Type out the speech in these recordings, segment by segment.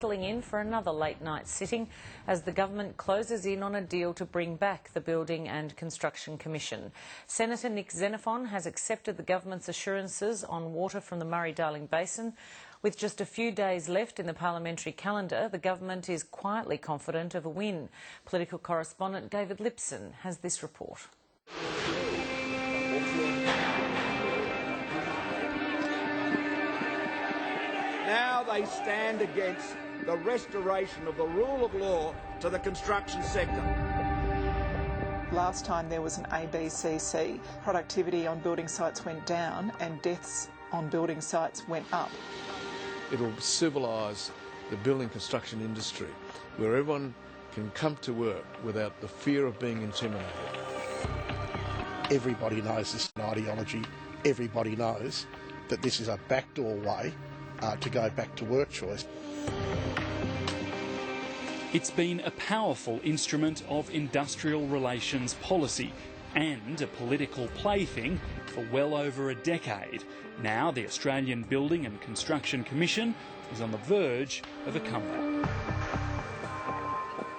settling in for another late-night sitting as the government closes in on a deal to bring back the Building and Construction Commission. Senator Nick Xenophon has accepted the government's assurances on water from the Murray-Darling Basin. With just a few days left in the parliamentary calendar, the government is quietly confident of a win. Political correspondent David Lipson has this report. Now they stand against the restoration of the rule of law to the construction sector. Last time there was an ABCC, productivity on building sites went down and deaths on building sites went up. It'll civilise the building construction industry, where everyone can come to work without the fear of being intimidated. Everybody knows this is an ideology. Everybody knows that this is a backdoor way to go back to work choice. It's been a powerful instrument of industrial relations policy and a political plaything for well over a decade. Now the Australian Building and Construction Commission is on the verge of a comeback.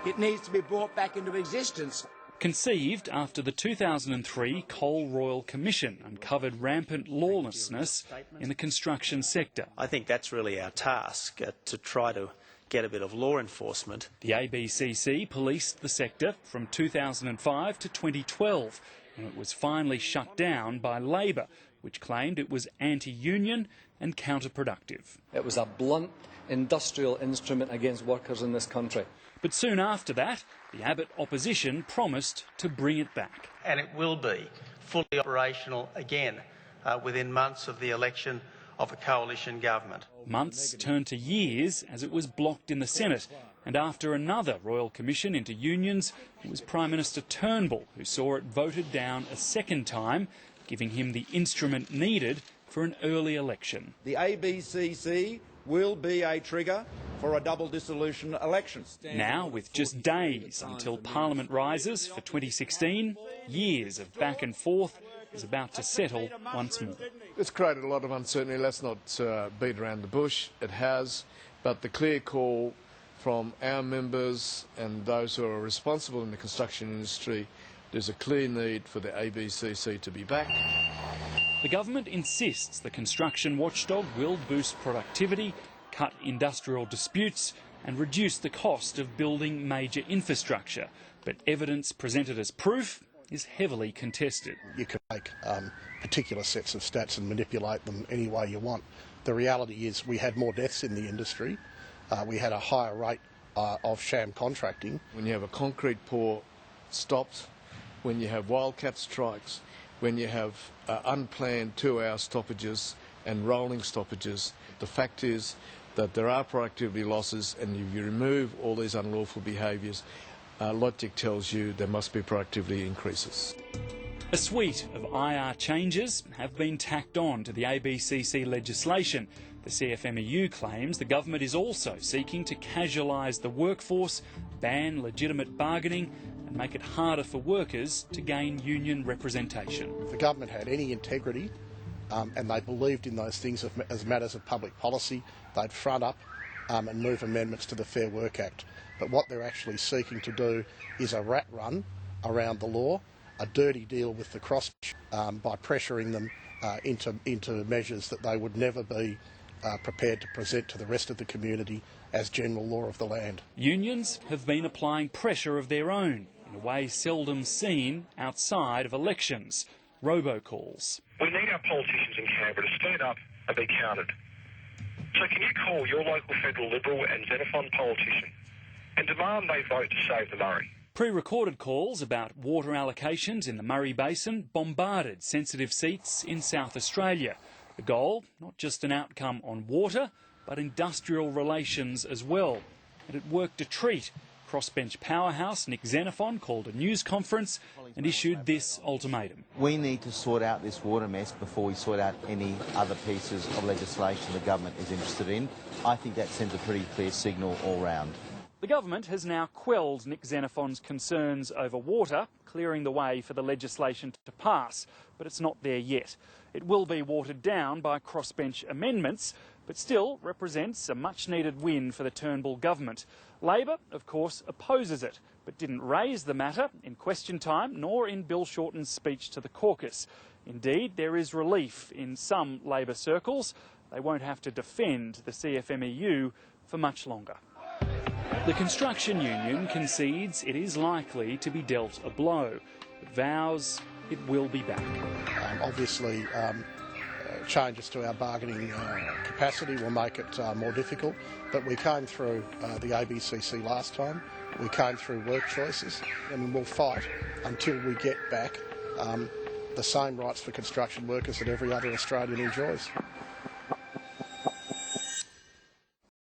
It needs to be brought back into existence. Conceived after the 2003 Coal Royal Commission uncovered rampant lawlessness in the construction sector. I think that's really our task, to try to get a bit of law enforcement. The ABCC policed the sector from 2005 to 2012, and it was finally shut down by Labor, which claimed it was anti-union and counterproductive. It was a blunt industrial instrument against workers in this country. But soon after that, the Abbott opposition promised to bring it back. And it will be fully operational again within months of the election of a coalition government. Months turned to years as it was blocked in the Senate, and after another Royal Commission into unions, it was Prime Minister Turnbull who saw it voted down a second time, giving him the instrument needed for an early election. The ABCC will be a trigger for a double dissolution election. Now, with just days until Parliament rises for 2016, years of back and forth is about to settle once more. It's created a lot of uncertainty. Let's not beat around the bush. It has, but the clear call from our members and those who are responsible in the construction industry, there's a clear need for the ABCC to be back. The government insists the construction watchdog will boost productivity, cut industrial disputes and reduce the cost of building major infrastructure. But evidence presented as proof is heavily contested. You can make particular sets of stats and manipulate them any way you want. The reality is we had more deaths in the industry. We had a higher rate of sham contracting. When you have a concrete pour stopped, when you have wildcat strikes, when you have unplanned 2-hour stoppages and rolling stoppages, the fact is that there are productivity losses, and if you remove all these unlawful behaviours, logic tells you there must be productivity increases. A suite of IR changes have been tacked on to the ABCC legislation. The CFMEU claims the government is also seeking to casualise the workforce, ban legitimate bargaining and make it harder for workers to gain union representation. If the government had any integrity and they believed in those things as matters of public policy, they'd front up and move amendments to the Fair Work Act. But what they're actually seeking to do is a rat run around the law, a dirty deal with the cross by pressuring them into measures that they would never be prepared to present to the rest of the community as general law of the land. Unions have been applying pressure of their own in a way seldom seen outside of elections. Robocalls. We need our politicians in Canberra to stand up and be counted. So can you call your local federal Liberal and Xenophon politician and demand they vote to save the Murray? Pre-recorded calls about water allocations in the Murray Basin bombarded sensitive seats in South Australia. The goal, not just an outcome on water, but industrial relations as well. And it worked a treat. Crossbench powerhouse Nick Xenophon called a news conference and issued this ultimatum. We need to sort out this water mess before we sort out any other pieces of legislation the government is interested in. I think that sends a pretty clear signal all round. The government has now quelled Nick Xenophon's concerns over water, clearing the way for the legislation to pass, but it's not there yet. It will be watered down by crossbench amendments, but but still represents a much-needed win for the Turnbull government. Labor, of course, opposes it, but didn't raise the matter in question time nor in Bill Shorten's speech to the caucus. Indeed, there is relief in some Labor circles. They won't have to defend the CFMEU for much longer. The construction union concedes it is likely to be dealt a blow, but vows it will be back. Obviously, changes to our bargaining capacity will make it more difficult, but we came through the ABCC last time, we came through work choices, and we'll fight until we get back the same rights for construction workers that every other Australian enjoys.